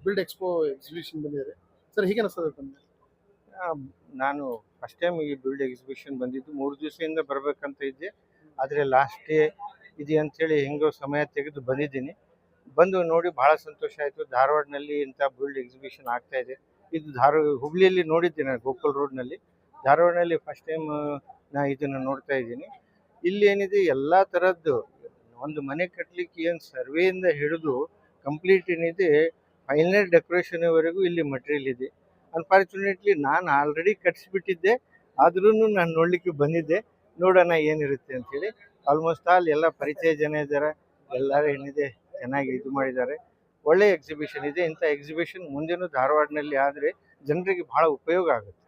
Build expo exhibition ಬಂದಿದ್ದಾರೆ sir, ಹೇಗೆ ಅನಿಸ್ತದೆ ತಮಗೆ? ಆ, ನಾನು ಫಸ್ಟ್ ಟೈಮ್ ಈ ಬಿಲ್ಡ್ ಎಕ್ಸಿಬಿಷನ್ ಬಂದಿದ್ದು 3 ದಿವಸದಿಂದ ಬರಬೇಕಂತ ಇದ್ದೆ. ಆದರೆ ಲಾಸ್ಟ್ ಡೇ ಇದೆ ಅಂಥೇಳಿ ಹೆಂಗೋ ಸಮಯ ತೆಗೆದು ಬಂದಿದ್ದೀನಿ. ಬಂದು ನೋಡಿ ಭಾಳ ಸಂತೋಷ ಆಯಿತು. ಧಾರವಾಡನಲ್ಲಿ ಇಂಥ ಬಿಲ್ಡ್ ಎಕ್ಸಿಬಿಷನ್ ಆಗ್ತಾ ಇದೆ. ಇದು ಹುಬ್ಳಿಯಲ್ಲಿ ನೋಡಿದ್ದೆ ನಾನು, ಗೋಕುಲ್ ರೋಡ್ನಲ್ಲಿ. ಧಾರವಾಡನಲ್ಲಿ ಫಸ್ಟ್ ಟೈಮ್ ನಾ ಇದನ್ನು ನೋಡ್ತಾ ಇದ್ದೀನಿ. ಇಲ್ಲಿ ಏನಿದೆ ಎಲ್ಲ ಥರದ್ದು ಒಂದು ಮನೆ ಕಟ್ಟಲಿಕ್ಕೆ ಏನು ಸರ್ವೆಯಿಂದ ಹಿಡಿದು ಕಂಪ್ಲೀಟ್ ಏನಿದೆ ಫೈನಲ್ ಡೆಕೋರೇಷನ್ವರೆಗೂ ಇಲ್ಲಿ ಮಟೀರಿಯಲ್ ಇದೆ. ಅನ್ಫಾರ್ಚುನೇಟ್ಲಿ ನಾನು ಆಲ್ರೆಡಿ ಕಟ್ಸಿಬಿಟ್ಟಿದ್ದೆ, ಆದ್ರೂ ನಾನು ನೋಡಲಿಕ್ಕೆ ಬಂದಿದ್ದೆ. ನೋಡೋಣ ಏನಿರುತ್ತೆ ಅಂಥೇಳಿ. ಆಲ್ಮೋಸ್ಟ್ ಆಲ್ ಎಲ್ಲ ಪರಿಚಯ ಜನ ಇದ್ದಾರೆ, ಎಲ್ಲರೂ ಏನಿದೆ ಚೆನ್ನಾಗಿ ಇದು ಮಾಡಿದ್ದಾರೆ. ಒಳ್ಳೆ ಎಕ್ಸಿಬಿಷನ್ ಇದೆ. ಇಂಥ ಎಕ್ಸಿಬಿಷನ್ ಮುಂದೆನೂ ಧಾರವಾಡನಲ್ಲಿ ಆದರೆ ಜನರಿಗೆ ಭಾಳ ಉಪಯೋಗ ಆಗುತ್ತೆ.